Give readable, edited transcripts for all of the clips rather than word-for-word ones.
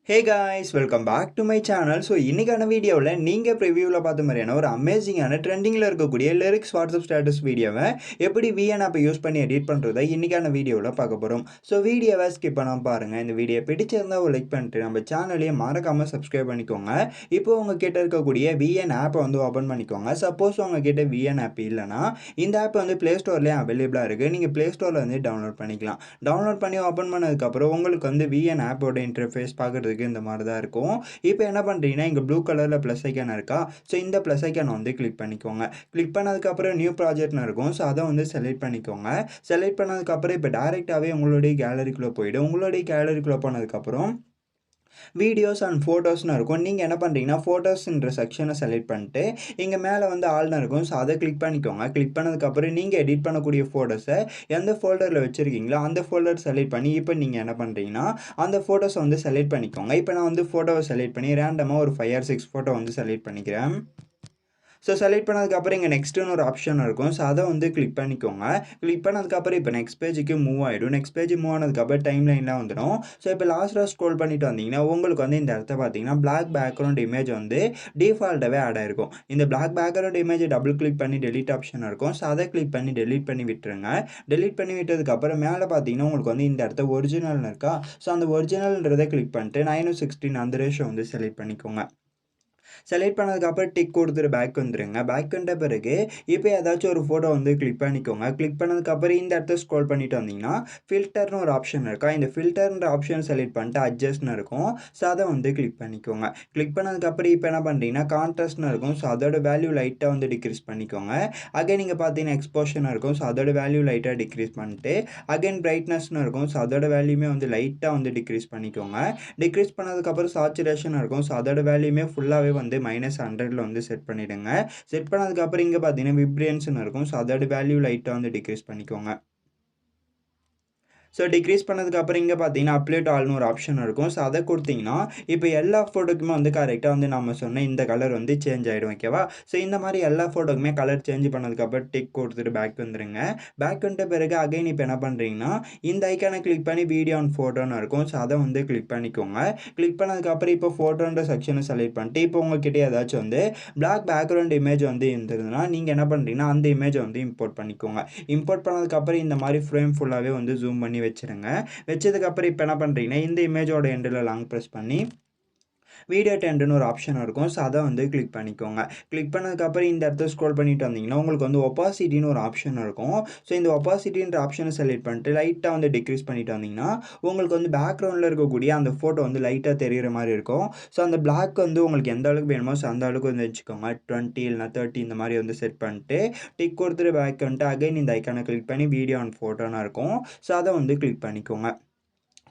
Hey guys, welcome back to my channel. So இன்றைக்கான வீடியோவில் நீங்கள் ப்ரிவியூவில் பார்த்த மாதிரியான ஒரு அமேசிங்கான ட்ரெண்டிங்கில் இருக்கக்கூடிய லிரிக்ஸ் வாட்ஸ்அப் ஸ்டேட்டஸ் வீடியோவை எப்படி விஎன் ஆப்பை யூஸ் பண்ணி எடிட் பண்ணுறதை இன்றைக்கான வீடியோவில் பார்க்க போகிறோம். ஸோ வீடியோவை ஸ்கிப் பண்ணாமல் பாருங்கள். இந்த வீடியோ பிடிச்சிருந்தால் ஒரு லைக் பண்ணிட்டு நம்ம சேனலையும் மறக்காமல் சப்ஸ்கிரைப் பண்ணிக்கோங்க. இப்போ உங்ககிட்ட இருக்கக்கூடிய விஎன் ஆப்பை வந்து ஓப்பன் பண்ணிக்கோங்க. சப்போஸ் உங்ககிட்ட விஎன் ஆப் இல்லைனா இந்த ஆப் வந்து ப்ளே ஸ்டோர்லேயே அவைலபிளாக இருக்குது. நீங்கள் ப்ளே ஸ்டோரில் வந்து டவுன்லோட் பண்ணிக்கலாம். டவுன்லோட் பண்ணி ஓப்பன் பண்ணதுக்கப்புறம் உங்களுக்கு வந்து விஎன் ஆப்போட இன்டர்ஃபேஸ் பார்க்குறதுக்கு இந்த மாதிரி தான் இருக்கும். இப்போ என்ன பண்ணுறீங்கன்னா இங்கே ப்ளூ கலரில் ப்ளஸ் ஐக்கான் இருக்கா, ஸோ இந்த ப்ளஸ் ஐக்கானை வந்து கிளிக் பண்ணிக்கோங்க. கிளிக் பண்ணதுக்கப்புறம் நியூ ப்ராஜெக்ட்னு இருக்கும், ஸோ அதை வந்து செலக்ட் பண்ணிக்கோங்க. செலக்ட் பண்ணதுக்கப்புறம் இப்போ டேரெக்டாகவே உங்களுடைய கேலரிக்குள்ளே போய்டும். உங்களுடைய கேலரிக்குள்ளே போனதுக்கப்புறம் வீடியோஸ் அண்ட் ஃபோட்டோஸ்னு இருக்கும். நீங்கள் என்ன பண்ணுறீங்கன்னா ஃபோட்டோஸ்ன்ற செக்ஷனை செலக்ட் பண்ணிட்டு இங்கே மேலே வந்து ஆல்னு இருக்கும், ஸோ அதை கிளிக் பண்ணிக்கோங்க. கிளிக் பண்ணதுக்கப்புறம் நீங்கள் எடிட் பண்ணக்கூடிய ஃபோட்டோஸை எந்த ஃபோல்டரில் வச்சுருக்கீங்களோ அந்த ஃபோல்டர் செலக்ட் பண்ணி இப்போ நீங்கள் என்ன பண்ணுறீங்கன்னா அந்த ஃபோட்டோஸை வந்து செலக்ட் பண்ணிக்கோங்க. இப்போ நான் வந்து ஃபோட்டோவை செலக்ட் பண்ணி ரேண்டமாக ஒரு 5 or 6 ஃபோட்டோ வந்து செலக்ட் பண்ணிக்கிறேன். ஸோ செலக்ட் பண்ணதுக்கப்புறம் இங்கே நெக்ஸ்ட்டுன்னு ஒரு ஆப்ஷன் இருக்கும், ஸோ அதை வந்து கிளிக் பண்ணிக்கோங்க. கிளிக் பண்ணதுக்கப்புறம் இப்போ நெக்ஸ்ட் பேஜுக்கு மூவ் ஆகிடும். நெக்ஸ்ட் பேஜ் மூவ் ஆனதுக்கப்புறம் டைம் லைன்லாம் வந்துடும். ஸோ இப்போ லாஸ்ட்டாக ஸ்க்ரோல் பண்ணிட்டு வந்தீங்கன்னா உங்களுக்கு வந்து இந்த இடத்த பார்த்தீங்கன்னா பிளாக் பேக்ரவுண்ட் இமேஜ் வந்து டிஃபால்ட்டாகவே ஆட் ஆகிருக்கும். இந்த பிளாக் பேக்ரவுண்ட் இமேஜை டபுள் கிளிக் பண்ணி டெலிட் ஆப்ஷன் இருக்கும், ஸோ அதை கிளிக் பண்ணி டெலிட் பண்ணி விட்டுருங்க. டெலிட் பண்ணி விட்டதுக்கப்புறம் மேலே பார்த்தீங்கன்னா உங்களுக்கு வந்து இந்த இடத்த ஒரிஜினல்னு இருக்கா, ஸோ அந்த ஒரிஜினல்ன்றதை கிளிக் பண்ணிட்டு 9:16 அந்த ரேஷியோ வந்து செலக்ட் பண்ணிக்கோங்க. செலக்ட் பண்ணதுக்கப்புறம் டிக் கொடுத்துட்டு பேக் வந்துடுங்க. பேக் வந்த பிறகு இப்போ ஏதாச்சும் ஒரு ஃபோட்டோ வந்து கிளிக் பண்ணிக்கோங்க. கிளிக் பண்ணதுக்கப்புறம் இந்த இடத்த ஸ்க்ரோல் பண்ணிட்டு வந்தீங்கன்னா ஃபில்டர்னு ஒரு ஆப்ஷன் இருக்கா, இந்த ஃபில்டர்ன்ற ஆப்ஷன் செலக்ட் பண்ணிட்டு அட்ஜஸ்ட்னு இருக்கும், ஸோ அதை வந்து கிளிக் பண்ணிக்கோங்க. கிளிக் பண்ணதுக்கப்புறம் இப்போ என்ன பண்ணுறீங்கன்னா கான்ட்ராஸ்ட்னு இருக்கும், ஸோ அதோட வேல்யூ லைட்டாக வந்து டிக்ரீஸ் பண்ணிக்கோங்க. அகைன் நீங்கள் பார்த்தீங்கன்னா எக்ஸ்போஷன் இருக்கும், ஸோ அதோட வேல்யூ லைட்டாக டிக்ரீஸ் பண்ணிட்டு அகைன் பிரைட்னஸ்னு இருக்கும், ஸோ அதோட வேல்யூமே வந்து லைட்டாக வந்து டிக்ரீஸ் பண்ணிக்கோங்க. டிக்ரீஸ் பண்ணதுக்கப்புறம் சாச்சுரேஷன் இருக்கும், ஸோ அதோட வேல்யூமே ஃபுல்லாகவே வந்து -100ல் வந்து செட் பண்ணிவிடுங்க. செட் பண்ணதுக்கப்புறம் இங்கே பார்த்தீங்கன்னா விப்ரியன்ஸ்னு இருக்கும், ஸோ அதோட வேல்யூ லைட்டாக வந்து டிக்ரீஸ் பண்ணிக்கோங்க. ஸோ டிக்ரீஸ் பண்ணதுக்கப்புறம் இங்கே பார்த்தீங்கன்னா அப்ளை டு ஆல்னு ஒரு ஆப்ஷன் இருக்கும், ஸோ அதை கொடுத்தீங்கன்னா இப்போ எல்லா ஃபோட்டோக்குமே வந்து கரெக்டாக வந்து நம்ம சொன்ன இந்த கலர் வந்து சேஞ்ச் ஆகிடும். ஓகேவா? ஸோ இந்த மாதிரி எல்லா ஃபோட்டோக்குமே கலர் சேஞ்ச் பண்ணதுக்கப்புறம் டிக் கொடுத்துட்டு பேக் வந்துடுங்க. பேக் வந்துட்ட பிறகு அகைன் இப்போ என்ன பண்ணுறீங்கன்னா இந்த ஐக்கானை கிளிக் பண்ணி வீடியோ அண்ட் ஃபோட்டோன்னு இருக்கும், ஸோ அதை வந்து கிளிக் பண்ணிக்கோங்க. கிளிக் பண்ணதுக்கப்புறம் இப்போ ஃபோட்டோன்ற செக்ஷனை செலக்ட் பண்ணிட்டு இப்போ உங்கள்கிட்ட ஏதாச்சும் வந்து பிளாக் பேக்ரவுண்ட் இமேஜ் வந்து இருந்ததுன்னா நீங்கள் என்ன பண்ணுறீங்கன்னா அந்த இமேஜை வந்து இம்போர்ட் பண்ணிக்கோங்க. இம்போர்ட் பண்ணதுக்கப்புறம் இந்த மாதிரி ஃப்ரேம் ஃபுல்லாகவே வந்து ஜூம் பண்ணி வச்சுருங்க. வச்சதுக்கப்புறம் இப்போ என்ன பண்ணுறீங்கன்னா இந்த இமேஜோட எண்டில் லாங் ப்ரெஸ் பண்ணி வீடியோ டென்ட்னு ஒரு ஆப்ஷன் இருக்கும், ஸோ அதை வந்து கிளிக் பண்ணிக்கோங்க. கிளிக் பண்ணதுக்கப்புறம் இந்த இடத்த ஸ்க்ரோல் பண்ணிட்டு வந்தீங்கன்னா உங்களுக்கு வந்து ஒப்பாசிட்டின்னு ஒரு ஆப்ஷன் இருக்கும், ஸோ இந்த ஒப்பாசிட்டின்ற ஆப்ஷனை செலக்ட் பண்ணிட்டு லைட்டாக வந்து டிக்ரீஸ் பண்ணிட்டு வந்தீங்கன்னா உங்களுக்கு வந்து பேக்ரவுண்டில் இருக்கக்கூடிய அந்த ஃபோட்டோ வந்து லைட்டாக தெரிகிற மாதிரி இருக்கும். ஸோ அந்த பிளாக் வந்து உங்களுக்கு எந்த அளவுக்கு வேணுமோ ஸோ அந்த அளவுக்கு வந்து வச்சுக்கோங்க. 20 இல்லைனா 30 இந்த மாதிரி வந்து செட் பண்ணிட்டு டிக் கொடுத்துட்டு பேக் வந்துட்டு அகைன் இந்த ஐக்கானை கிளிக் பண்ணி வீடியோ அண்ட் ஃபோட்டோன்னு இருக்கும், ஸோ அதை வந்து கிளிக் பண்ணிக்கோங்க.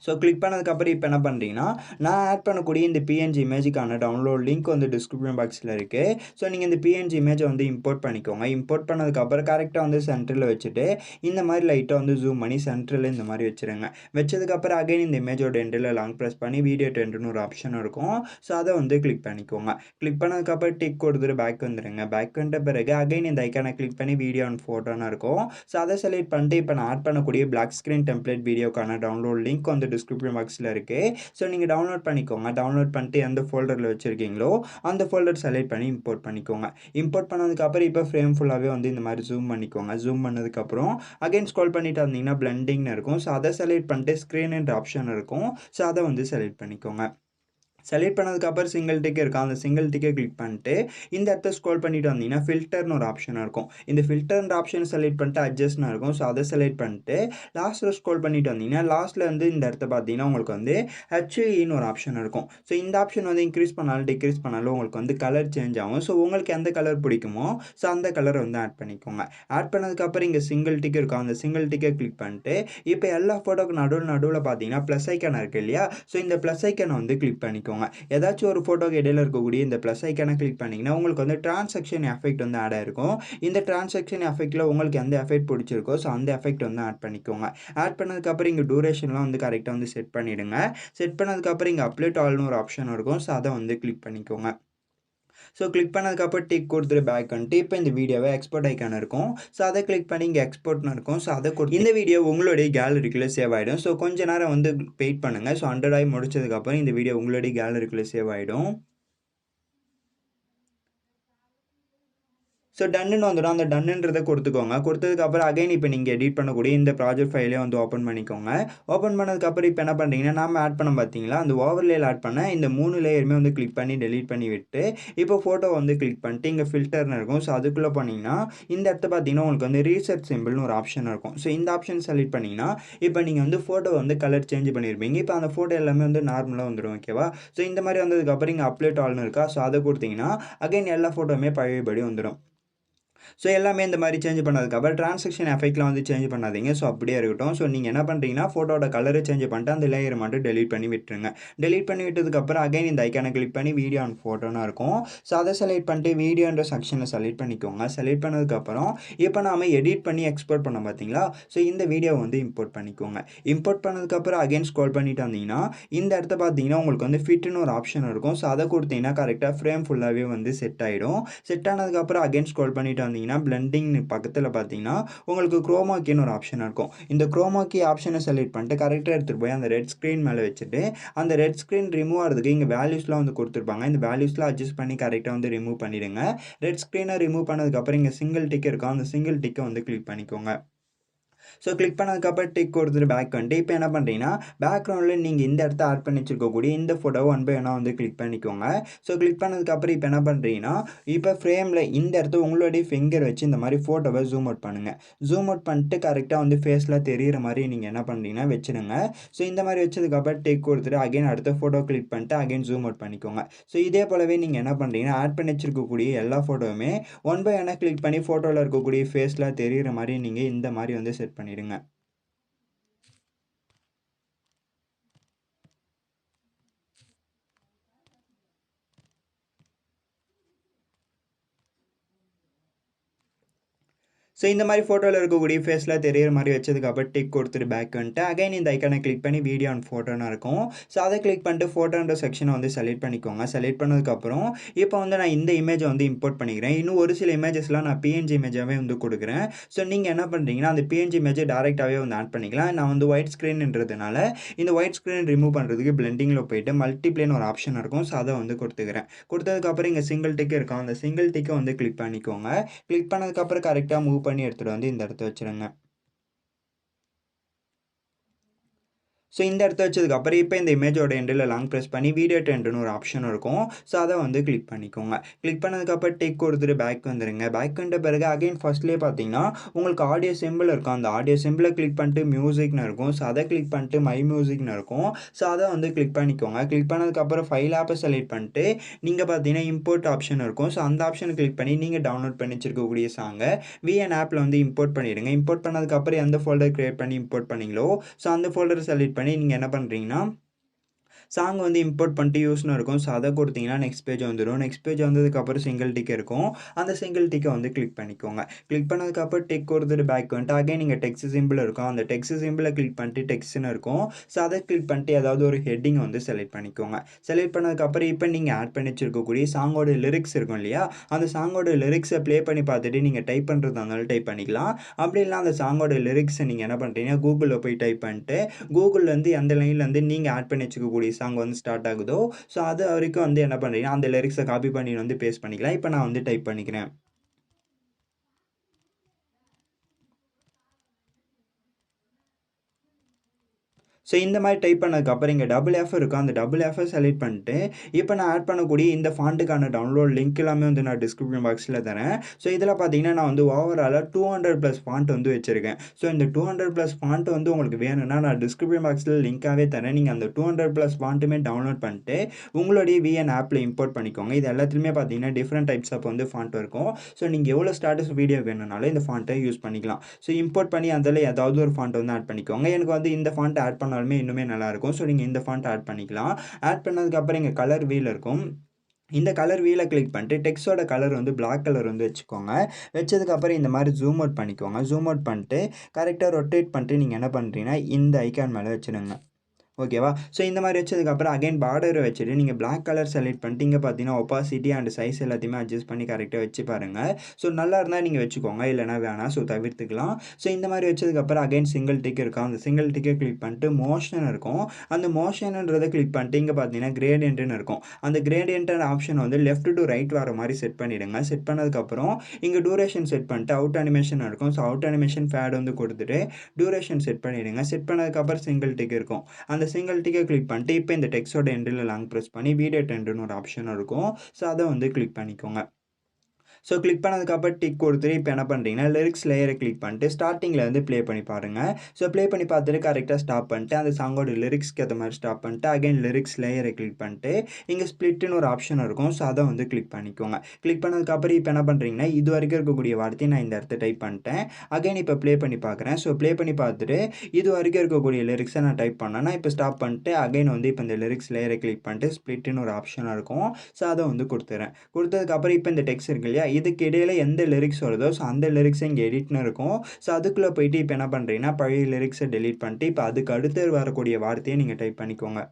ஸோ கிளிக் பண்ணதுக்கப்புறம் இப்போ என்ன பண்ணுறீங்கன்னா நான் ஆட் பண்ணக்கூடிய இந்த பிஎன்ஜி இமேஜுக்கான டவுன்லோட் லிங்க் வந்து டிஸ்கிரிப்ஷன் பாக்ஸில் இருக்குது. ஸோ நீங்கள் இந்த பிஎன்ஜி இமேஜை வந்து இம்போர்ட் பண்ணிக்கோங்க. இம்போர்ட் பண்ணதுக்கப்புறம் கரெக்டாக வந்து சென்டரில் வச்சுட்டு இந்த மாதிரி லைட்டாக வந்து ஜூம் பண்ணி சென்டரில் இந்த மாதிரி வச்சுருங்க. வச்சதுக்கப்புறம் அகைன் இந்த இமேஜோட எண்டில் லாங் ப்ரெஸ் பண்ணி வீடியோ டென்ட்னு ஒரு ஆப்ஷன் இருக்கும், ஸோ அதை வந்து கிளிக் பண்ணிக்கோங்க. கிளிக் பண்ணதுக்கப்புறம் டிக் கொடுத்துட்டு பேக் வந்துடுங்க. பேக் வந்த பிறகு அகைன் இந்த ஐக்கானை கிளிக் பண்ணி வீடியோ அண்ட் ஃபோட்டோன்னு இருக்கும், ஸோ அதை செலக்ட் பண்ணிட்டு இப்போ நான் ஆட் பண்ணக்கூடிய பிளாக் ஸ்க்ரீன் டெம்ப்ளேட் வீடியோக்கான டவுன்லோட் லிங்க் வந்து டிஸ்கிரிப்ஷன் பாக்ஸில் இருக்குது, ஸோ நீங்கள் டவுன்லோட் பண்ணிக்கோங்க. டவுன்லோட் பண்ணிட்டு எந்த ஃபோல்டரில் வச்சுருக்கீங்களோ அந்த ஃபோல்டர் செலக்ட் பண்ணி இம்போர்ட் பண்ணிக்கோங்க. இம்போர்ட் பண்ணதுக்கப்புறம் இப்போ ஃப்ரேம் ஃபுல்லாகவே வந்து இந்த மாதிரி ஜூம் பண்ணிக்கோங்க. ஜூம் பண்ணதுக்கப்புறம் அகைன் ஸ்க்ரோல் பண்ணிட்டு வந்தீங்கன்னா பிளெண்டிங்னு இருக்கும், ஸோ அதை செலக்ட் பண்ணிட்டு ஸ்க்ரீன்ன்ற ஆப்ஷன் இருக்கும், ஸோ அதை வந்து செலக்ட் பண்ணிக்கோங்க. செலக்ட் பண்ணதுக்கப்புறம் சிங்கிள் டிக் இருக்கா, அந்த சிங்கிள் டிக்கை கிளிக் பண்ணிட்டு இந்த இடத்த ஸ்க்ரோல் பண்ணிட்டு வந்தீங்கன்னா ஃபில்டர்னு ஒரு ஆப்ஷன் இருக்கும். இந்த ஃபில்டர்ன்ற ஆப்ஷனை செலக்ட் பண்ணிட்டு அட்ஜஸ்ட்னு இருக்கும், ஸோ அதை செலக்ட் பண்ணிட்டு லாஸ்ட்டில் ஸ்க்ரோல் பண்ணிட்டு வந்தீங்கன்னா லாஸ்ட்டில் வந்து இந்த இடத்த பார்த்தீங்கன்னா உங்களுக்கு வந்து ஹெச்இன்னு ஒரு ஆப்ஷன் இருக்கும். ஸோ இந்த ஆப்ஷன் வந்து இன்க்ரீஸ் பண்ணாலும் டிக்ரீஸ் பண்ணாலும் உங்களுக்கு வந்து கலர் சேஞ்ச் ஆகும். ஸோ உங்களுக்கு எந்த கலர் பிடிக்குமோ ஸோ அந்த கலரை வந்து ஆட் பண்ணிக்கோங்க. ஆட் பண்ணதுக்கப்புறம் இங்கே சிங்கிள் டிக் இருக்கும், அந்த சிங்கிள் டிக்கை கிளிக் பண்ணிட்டு இப்போ எல்லா ஃபோட்டோக்கு நடுவில் பார்த்தீங்கன்னா ப்ளஸ் ஐக்கான இருக்குது இல்லையா, ஸோ இந்த ப்ளஸ் ஐக்கானை வந்து கிளிக் பண்ணிக்கோங்க. ஏதாச்சும் ஒரு ஃபோட்டோக்கு இடையில இருக்கக்கூடிய இந்த ப்ளஸ் ஐக்கானை கிளிக் பண்ணிங்கன்னா உங்களுக்கு வந்து டிரான்சாக்ஷன் எஃபெக்ட் வந்து ஆட் ஆகிருக்கும். இந்த டிரான்சாக்ஷன் எஃபெக்ட்டில் உங்களுக்கு எந்த எஃபெக்ட் பிடிச்சிருக்கோ ஸோ அந்த எஃபெக்ட் வந்து ஆட் பண்ணிக்கோங்க. ஆட் பண்ணதுக்கப்புறம் இங்கே டூரேஷன்லாம் வந்து கரெக்டாக வந்து செட் பண்ணிவிடுங்க. செட் பண்ணதுக்கப்புறம் இங்கே அப்ளை டு ஆல்னு ஒரு ஆப்ஷன் இருக்கும், ஸோ அதை வந்து கிளிக் பண்ணிக்கோங்க. ஸோ கிளிக் பண்ணதுக்கப்புறம் டிக் கொடுத்துட்டு பேக் வந்துட்டு இப்போ இந்த வீடியோவை எக்ஸ்போர்ட் ஐக்கான் இருக்கும். ஸோ அதை கிளிக் பண்ணி இங்கே எக்ஸ்போர்ட்னு இருக்கும். ஸோ அதை கொடுத்து இந்த வீடியோ உங்களுடைய கேலரிக்குள்ளே சேவ் ஆகிடும். ஸோ கொஞ்ச நேரம் வந்து வெயிட் பண்ணுங்கள். ஸோ 100 ஆகி முடிச்சதுக்கப்புறம் இந்த வீடியோ உங்களுடைய கேலரிக்குள்ளே சேவ் ஆகிடும். ஸோ டன்னுன்னு வந்துடும். அந்த டன்னுன்றதை கொடுத்துக்கோங்க. கொடுத்ததுக்கப்புறம் அகைன் இப்போ நீங்கள் எடிட் பண்ணக்கூடிய இந்த ப்ராஜெக்ட் ஃபைலே வந்து ஓப்பன் பண்ணிக்கோங்க. ஓப்பன் பண்ணதுக்கப்புறம் இப்போ என்ன பண்ணுறீங்கன்னா, நாம ஆட் பண்ண பார்த்தீங்களா, அந்த ஓவர்லேயில் ஆட் பண்ண இந்த 3 லேயருமே வந்து கிளிக் பண்ணி டெலீட் பண்ணி விட்டு, இப்போ ஃபோட்டோ வந்து கிளிக் பண்ணிட்டு இங்கே ஃபில்டர்னு இருக்கும். ஸோ அதுக்குள்ளே போனீங்கன்னா, இந்த இடத்த பார்த்தீங்கன்னா உங்களுக்கு வந்து ரீசெட் சிம்பிள்னு ஒரு ஆப்ஷன் இருக்கும். ஸோ இந்த ஆப்ஷன் செலக்ட் பண்ணிங்கன்னா, இப்போ நீங்கள் வந்து ஃபோட்டோ வந்து கலர் சேஞ்ச் பண்ணியிருப்பீங்க. இப்போ அந்த ஃபோட்டோ எல்லாமே வந்து நார்மலாக வந்துடும். ஓகேவா? ஸோ இந்த மாதிரி வந்ததுக்கப்புறம் இங்கே அப்ளை டு ஆல்னு இருக்கா. ஸோ அதை கொடுத்தீங்கன்னா அகைன் எல்லா ஃபோட்டோவுமே பழையபடி வந்துடும். ஸோ எல்லாமே இந்த மாதிரி சேஞ்ச் பண்ணதுக்கப்புறம் டிரான்சாக்ஷன் எஃபெக்ட்லாம் வந்து சேஞ்ச் பண்ணாதீங்க. ஸோ அப்படியே இருக்கட்டும். ஸோ நீங்கள் என்ன பண்ணுறீங்கன்னா, ஃபோட்டோட கலரை சேஞ்ச் பண்ணிட்டு அந்த லேயரை மட்டும் டெலீட் பண்ணி விட்டுருங்க. டெலீட் பண்ணி விட்டதுக்கப்புறம் அகைன் இந்த ஐக்கானை கிளிக் பண்ணி வீடியோ அண்ட் ஃபோட்டோன்னு இருக்கும். ஸோ அதை செலக்ட் பண்ணிட்டு வீடியோன்ற செக்ஷனை செலக்ட் பண்ணிக்கோங்க. செலக்ட் பண்ணதுக்கப்புறம் இப்போ நாம எடிட் பண்ணி எக்ஸ்போர்ட் பண்ணோம் பார்த்தீங்களா. ஸோ இந்த வீடியோவை வந்து இம்போர்ட் பண்ணிக்கோங்க. இம்போர்ட் பண்ணதுக்கப்புறம் அகைன் ஸ்க்ரோல் பண்ணிட்டு வந்தீங்கன்னா, இந்த இடத்த பார்த்தீங்கன்னா உங்களுக்கு வந்து ஃபிட்னு ஒரு ஆப்ஷன் இருக்கும். ஸோ அதை கொடுத்தீங்கன்னா கரெக்டாக ஃப்ரேம் ஃபுல்லாகவே வந்து செட் ஆகிடும். செட் ஆனதுக்கப்புறம் அகைன் ஸ்க்ரோல் பண்ணிட்டு வந்தீங்கன்னா, பிளெண்டிங் பக்கத்தில் பார்த்தீங்கன்னா உங்களுக்கு குரோமா கீன்னு ஒரு ஆப்ஷன் இருக்கும். இந்த குரோமா கீ ஆப்ஷனை செலக்ட் பண்ணிட்டு கரெக்டாக எடுத்துகிட்டு போய் அந்த ரெட் ஸ்க்ரீன் மேலே வச்சுட்டு, அந்த ரெட் ஸ்க்ரீன் ரிமூவ் ஆகிறதுக்கு இங்கே வேல்யூஸ்லாம் வந்து கொடுத்துருப்பாங்க. இந்த வேல்யூஸ்லாம் அட்ஜஸ்ட் பண்ணி கரெக்டாக வந்து ரிமூவ் பண்ணிடுங்க. ரெட் ஸ்க்ரீனை ரிமூவ் பண்ணதுக்கப்புறம் இங்கே சிங்கிள் டிக் இருக்கும். அந்த சிங்கிள் டிக்கை வந்து கிளிக் பண்ணிக்கோங்க. ஸோ கிளிக் பண்ணதுக்கப்புறம் டிக் கொடுத்துட்டு பேக் வந்துட்டு இப்போ என்ன பண்ணுறீங்கன்னா, பேக்ரவுண்டில் நீங்கள் இந்த இடத்த ஆட் பண்ணி வச்சுருக்கக்கூடிய இந்த ஃபோட்டோவை ஒன் பை ஒன்னாக வந்து கிளிக் பண்ணிக்கோங்க. ஸோ கிளிக் பண்ணதுக்கப்புறம் இப்போ என்ன பண்ணுறீங்கன்னா, இப்போ ஃப்ரேமில் இந்த இடத்த உங்களுடைய ஃபிங்கர் வச்சு இந்த மாதிரி ஃபோட்டோவை ஜூம் அவுட் பண்ணுங்கள். ஜூம் அவுட் பண்ணிட்டு கரெக்டாக வந்து ஃபேஸில் தெரிகிற மாதிரி நீங்கள் என்ன பண்ணுறீங்கன்னா வச்சுருங்க. ஸோ இந்த மாதிரி வச்சதுக்கப்புறம் டிக் கொடுத்துட்டு அகைன் அடுத்த ஃபோட்டோ கிளிக் பண்ணிட்டு அகைன் ஜூம் அவுட் பண்ணிக்கோங்க. ஸோ இதே போலவே நீங்கள் என்ன பண்ணுறீங்கன்னா, ஆட் பண்ணி வச்சுருக்கக்கூடிய எல்லா ஃபோட்டோவுமே ஒன் பை ஒன்னாக கிளிக் பண்ணி ஃபோட்டோவில் இருக்கக்கூடிய ஃபேஸில் தெரிகிற மாதிரி நீங்கள் இந்த மாதிரி வந்து செட் பண்ணிடுங்க. ஸோ இந்த மாதிரி ஃபோட்டோவில் இருக்கக்கூடிய ஃபேஸில் தெரியிற மாதிரி வச்சதுக்கப்புறம் டிக் கொடுத்துட்டு பேக் வந்துட்டு அகைன் இந்த ஐக்கானை கிளிக் பண்ணி வீடியோ அண்ட் ஃபோட்டோன்னு இருக்கும். ஸோ அதை கிளிக் பண்ணிட்டு ஃபோட்டோன்ற செக்ஷனை வந்து செலக்ட் பண்ணிக்கோங்க. செலக்ட் பண்ணதுக்கப்புறம் இப்போ வந்து நான் இந்த இமேஜை வந்து இம்போர்ட் பண்ணிக்கிறேன். இன்னும் ஒரு சில இமேஜஸ்லாம் நான் பிஎன்ஜி இமேஜாகவே வந்து கொடுக்குறேன். ஸோ நீங்கள் என்ன பண்ணுறீங்கன்னா, அந்த பிஎன்ஜி இமேஜை டேரெக்டாகவே வந்து ஆட் பண்ணிக்கலாம். நான் வந்து ஒயிட் ஸ்க்ரீன்ன்றதுனால இந்த ஒயிட் ஸ்க்ரீன் ரிமூவ் பண்ணுறதுக்கு பிளெண்டிங்கில் போயிட்டு மல்டிப்ளேன்னு ஒரு ஆப்ஷன் இருக்கும். ஸோ அதை வந்து கொடுத்துக்கிறேன். கொடுத்ததுக்கப்புறம் இங்கே சிங்கிள் டிக் இருக்கும். அந்த சிங்கிள் டிக்கை வந்து கிளிக் பண்ணிக்கோங்க. கிளிக் பண்ணதுக்கப்புறம் கரெக்டாக மூவ் பண்ணி எடுத்துகிட்டு வந்து இந்த இடத்த வச்சுருங்க. ஸோ இந்த இடத்த வச்சதுக்கப்புறம் இப்போ இந்த இமேஜோட எண்டில் லாங் ப்ரெஸ் பண்ணி வீடியோ ட்ரெண்டுன்னு ஒரு ஆப்ஷன் இருக்கும். ஸோ அதை வந்து கிளிக் பண்ணிக்கோங்க. கிளிக் பண்ணதுக்கப்புறம் டிக் கொடுத்துட்டு பேக் வந்துடுங்க. பேக் வந்த பிறகு அகைன் ஃபர்ஸ்ட்லேயே பார்த்தீங்கன்னா உங்களுக்கு ஆடியோ சிம்பிள் இருக்கும். அந்த ஆடியோ சிம்பிளை கிளிக் பண்ணிட்டு மியூசிக்னு இருக்கும். ஸோ அதை கிளிக் பண்ணிட்டு மை மியூசிக்னு இருக்கும். ஸோ அதை வந்து கிளிக் பண்ணிக்கோங்க. கிளிக் பண்ணதுக்கப்புறம் ஃபைல் ஆப்பை செலக்ட் பண்ணிட்டு நீங்கள் பார்த்தீங்கன்னா இம்போர்ட் ஆப்ஷன் இருக்கும். ஸோ அந்த ஆப்ஷனை கிளிக் பண்ணி நீங்கள் டவுன்லோட் பண்ணி வச்சிருக்கக்கூடிய சாங்கை விஎன் ஆப்பில் வந்து இம்போர்ட் பண்ணிடுங்க. இம்போர்ட் பண்ணதுக்கப்புறம் எந்த ஃபோல்டர் கிரியேட் பண்ணி இம்போர்ட் பண்ணீங்களோ ஸோ அந்த ஃபோல்டரை செலக்ட் பண்ணி நீங்கள் என்ன பண்ணுறீங்கன்னா, சாங் வந்து இம்போர்ட் பண்ணிட்டு யூஸ்னு இருக்கும். ஸோ அதை கொடுத்தீங்கன்னா நெக்ஸ்ட் பேஜ் வந்துடும். நெக்ஸ்ட் பேஜ் வந்ததுக்கப்புறம் சிங்கிள் டிக் இருக்கும். அந்த சிங்கிள் டிக்கை வந்து கிளிக் பண்ணிக்கோங்க. கிளிக் பண்ணதுக்கப்புறம் டிக் கொடுத்துட்டு பேக் வந்துட்டு அகைன் நீங்கள் டெக்ஸ்ட் சிம்பிள் இருக்கும். அந்த டெக்ஸ்ட் சிம்பிளை கிளிக் பண்ணிட்டு டெக்ஸ்ட்னு இருக்கும். ஸோ அதை கிளிக் பண்ணிட்டு ஏதாவது ஒரு ஹெட்டிங் வந்து செலக்ட் பண்ணிக்கோங்க. செலக்ட் பண்ணதுக்கப்புறம் இப்போ நீங்கள் ஆட் பண்ணி வச்சிருக்கக்கூடிய சாங்கோட லிரிக்ஸ் இருக்கும் இல்லையா, அந்த சாங்கோட லிரிக்ஸை ப்ளே பண்ணி பார்த்துட்டு நீங்கள் டைப் பண்ணுறதா இருந்தாலும் டைப் பண்ணிக்கலாம். அப்படி இல்லை அந்த சாங்கோட லிரிக்ஸை நீங்கள் என்ன பண்ணுறீங்கன்னா கூகுளில் போய் டைப் பண்ணிட்டு கூகுள்லேருந்து எந்த லைன்லேருந்து நீங்கள் ஆட் பண்ணி வச்சுக்கக்கூடிய சாங் வந்து ஸ்டார்ட் ஆகுதோ ஸோ அது வரைக்கும் வந்து என்ன பண்ணுறீங்கன்னா அந்த லிரிக்ஸை காப்பி பண்ணி வந்து பேஸ்ட் பண்ணிக்கலாம். இப்போ நான் வந்து டைப் பண்ணிக்கிறேன். ஸோ இந்த மாதிரி டைப் பண்ணதுக்கப்புறம் இங்கே டபுள் எஃப் இருக்கும். அந்த டபுள் எஃப்ஐ செலக்ட் பண்ணிட்டு இப்போ நான் ஆட் பண்ணக்கூடிய இந்த ஃபாண்ட்டுக்கான டவுன்லோட் லிங்க் எல்லாமே வந்து நான் டிஸ்கிரிப்ஷன் பாக்ஸில் தரேன். ஸோ இதில் பார்த்தீங்கன்னா நான் வந்து ஓவராலாக 200+ ஃபாண்ட் வந்து வச்சுருக்கேன். ஸோ இந்த 200+ ஃபாண்ட் வந்து உங்களுக்கு வேணும்னா நான் டிஸ்கிரிப்ஷன் பாக்ஸில் லிங்காகவே தரேன். நீங்கள் அந்த 200+ ஃபாண்ட்டுமே டவுன்லோட் பண்ணிட்டு உங்களுடைய விஎன் ஆப்பில் இம்போர்ட் பண்ணிக்கோங்க. இது எல்லாத்துலேயுமே பார்த்தீங்கன்னா டிஃப்ரெண்ட் டைப்ஸ் ஆஃப் வந்து ஃபாண்ட் இருக்கும். ஸோ நீங்கள் எவ்வளோ ஸ்டாட்டஸ் வீடியோ வேணும்னாலும் இந்த ஃபாண்ட்டை யூஸ் பண்ணிக்கலாம். ஸோ இம்போர்ட் பண்ணி அதில் ஏதாவது ஒரு ஃபாண்ட் வந்து ஆட் பண்ணிக்கோங்க. எனக்கு வந்து இந்த ஃபாண்ட் ஆட் பண்ணாலுமே இன்னுமே நல்லாயிருக்கும். ஸோ நீங்கள் இந்த ஃபாண்ட் ஆட் பண்ணிக்கலாம். ஆட் பண்ணதுக்கப்புறம் இங்கே கலர் வீல் இருக்கும். இந்த கலர் வீலை கிளிக் பண்ணிட்டு டெக்ஸ்டோட கலர் வந்து பிளாக் கலர் வந்து வச்சுக்கோங்க. வச்சதுக்கப்புறம் இந்த மாதிரி ஜூம் அவுட் பண்ணிக்கோங்க. ஜூம் அவுட் பண்ணிட்டு கரெக்டாக ரொட்டேட் பண்ணிட்டு நீங்கள் என்ன பண்ணுறீங்கன்னா இந்த ஐக்கான் மேலே வச்சுருங்க. ஓகேவா? ஸோ இந்த மாரி வச்சதுக்கப்புறம் அகைன் பார்டர வச்சுட்டு நீங்க பிளாக் கலர் செலக்ட் பண்ணிட்டு இங்க பார்த்தீங்கன்னா, ஒப்பாசிட்டி அண்ட் சைஸ் எல்லாத்தையுமே அட்ஜஸ்ட் பண்ணி கரெக்ட்டா வச்சு பாருங்க. ஸோ நல்லா இருந்தா நீங்க வச்சுக்கோங்க. இல்லன்னா வேணாம். ஸோ தவிர்த்துக்கலாம். ஸோ இந்த மாரி வச்சதுக்கப்புறம் அகைன் சிங்கிள் டிக் இருக்கும். அந்த சிங்கிள் டிக்க கிளிக் பண்ணிட்டு மோஷன் இருக்கும். அந்த மோஷன்ன்றத கிளிக் பண்ணிட்டு இங்க பார்த்தீங்கன்னா, கிரேடியன்ட்ன்னு இருக்கும். அந்த கிரேடியன்ட் ஆப்ஷன் வந்து லெஃப்ட் டூ ரைட் வர மாரி செட் பண்ணிடுங்க. செட் பண்ணதுக்கப்புறம் இங்க டியூரேஷன் செட் பண்ணிட்டு அவுட் அனிமேஷன் இருக்கும். ஸோ அவுட் அனிமேஷன் ஃபேட் வந்து குடுத்துட்டு டியூரேஷன் செட் பண்ணிடுங்க. செட் பண்ணதுக்கப்புறம் சிங்கிள் டிக் இருக்கும். அந்த சிங்கிள் டிக்க கிளிக் பண்ணிட்டு, இப்ப இந்த டெக்ஸ்ட்டோட எண்டுல லாங் பிரஸ் பண்ணி வீடியோ ட்ரெண்டுன்னு ஒரு ஆப்ஷன் இருக்கும். ஸோ அத வந்து கிளிக் பண்ணிக்கோங்க. ஸோ கிளிக் பண்ணதுக்கப்புறம் டிக் கொடுத்துட்டு இப்போ என்ன பண்ணுறீங்கன்னா, லிரிக்ஸ் லேயரை கிளிக் பண்ணிட்டு ஸ்டார்ட்டிங்கில் வந்து ப்ளே பண்ணி பாருங்க. ஸோ ப்ளே பண்ணி பார்த்துட்டு கரெக்ட்டா ஸ்டாப் பண்ணிட்டு, அந்த சாங்கோட லிரிக்ஸ்க்கு ஏத்த மாரி ஸ்டாப் பண்ணிட்டு, அகைன் லிரிக்ஸ் லேயரை கிளிக் பண்ணிட்டு, இங்க ஸ்ப்ளிட்ன்னு ஒரு ஆப்ஷன் இருக்கும். ஸோ அத வந்து கிளிக் பண்ணிக்கோங்க. கிளிக் பண்ணதுக்கப்புறம் இப்போ என்ன பண்ணுறீங்கன்னா, இதுவரைக்கும் இருக்கக்கூடிய வார்த்தைய நான் இந்த இடத்துல டைப் பண்ணிட்டேன். அகைன் இப்போ ப்ளே பண்ணி பார்க்குறேன். ஸோ ப்ளே பண்ணி பார்த்துட்டு, இதுவரைக்கும் இருக்கக்கூடிய லிரிக்ஸை நான் டைப் பண்ணேன்னா, இப்போ ஸ்டாப் பண்ணிட்டு, அகைன் வந்து இப்போ இந்த லிரிக்ஸ் லேயரை கிளிக் பண்ணிட்டு, ஸ்ப்ளிட்ன்னு ஒரு ஆப்ஷன் இருக்கும். ஸோ அத வந்து குடுத்துர்றேன். குடுத்ததுக்கப்புறம் இப்போ இந்த டெக்ஸ்ட் இருக்கு இல்லையா? இதுக்கு இடையில எந்த லிரிக்ஸ் வருதோ, ஸோ அந்த லிரிக்ஸ இங்க எடிட்ன்னு இருக்கும். ஸோ அதுக்குள்ள போயிட்டு இப்ப என்ன பண்றீங்கன்னா, பழைய லிரிக்ஸ டெலீட் பண்ணிட்டு, இப்ப அதுக்கு அடுத்து வரக்கூடிய வார்த்தைய நீங்க டைப் பண்ணிக்கோங்க.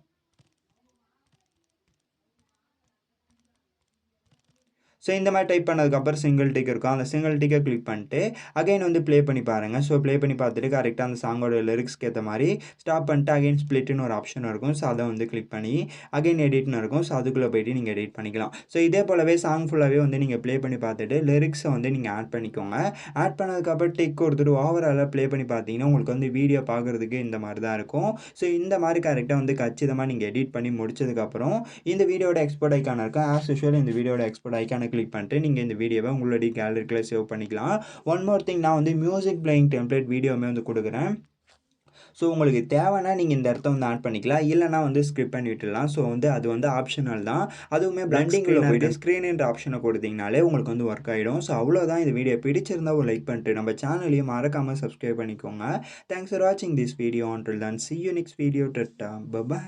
ஸோ இந்த மாரி டைப் பண்ணதுக்கப்புறம் சிங்கிள் டிக் இருக்கும். அந்த சிங்கிள் டிக்க கிளிக் பண்ணிட்டு, அகைன் வந்து ப்ளே பண்ணி பாருங்க. ஸோ ப்ளே பண்ணி பார்த்துட்டு கரெக்ட்டா அந்த சாங்கோட லிரிக்ஸ்க்கு ஏத்த மாரி ஸ்டாப் பண்ணிட்டு, அகைன் ஸ்ப்ளிட்ன்னு ஒரு ஆப்ஷன் இருக்கும். ஸோ அத வந்து கிளிக் பண்ணி, அகைன் எடிட்ன்னு இருக்கும். ஸோ அதுக்குள்ள போயிட்டு நீங்க எடிட் பண்ணிக்கலாம். ஸோ இதே போலவே சாங் ஃபுல்லாவே வந்து நீங்க ப்ளே பண்ணி பார்த்துட்டு, லிரிக்ஸ வந்து நீங்க ஆட் பண்ணிக்கோங்க. ஆட் பண்ணதுக்கப்புறம் டிக் குடுத்துட்டு ஓவராலா ப்ளே பண்ணி பார்த்தீங்கன்னா, உங்களுக்கு வந்து வீடியோ பார்க்குறதுக்கு இந்த மாரி தான் இருக்கும். ஸோ இந்த மாரி கரெக்ட்டா வந்து கச்சிதமா நீங்க எடிட் பண்ணி முடிச்சதுக்கப்புறம், இந்த வீடியோட எக்ஸ்போர்ட் ஐகான் இருக்கும். ஆஸ் யூசுவல் இந்த வீடியோட எக்ஸ்போர்ட் ஐகான கிளிக் பண்ணிட்டு, நீங்க இந்த வீடியோவ உங்களுடைய கேலரிக்குள்ள சேவ் பண்ணிக்கலாம். ஒன் மோர் திங் நான் வந்து மியூசிக் பிளேயிங் டெம்ப்ளேட் வீடியோவுமே வந்து குடுக்குறேன். ஸோ உங்களுக்கு தேவைன்னா நீங்க இந்த இடத்த வந்து ஆட் பண்ணிக்கலாம். இல்லன்னா வந்து ஸ்கிப் பண்ணி விட்டுடலாம். ஸோ வந்து அது வந்து ஆப்ஷனல் தான். அதுவுமே பிளெண்டிங்குள்ள போயிட்டு ஸ்க்ரீன்ன்ற ஆப்ஷன குடுத்தீங்கனாலே உங்களுக்கு வந்து ஒர்க் ஆயிடும். ஸோ அவ்வளோதான் இந்த வீடியோ பிடிச்சிருந்தா ஒரு லைக் பண்ணிட்டு நம்ம சேனலையும் மறக்காம சப்ஸ்கிரைப் பண்ணிக்கோங்க. தேங்க்ஸ் ஃபார் வாட்சிங் this video. Until then see you next video. டாட்டா. பை.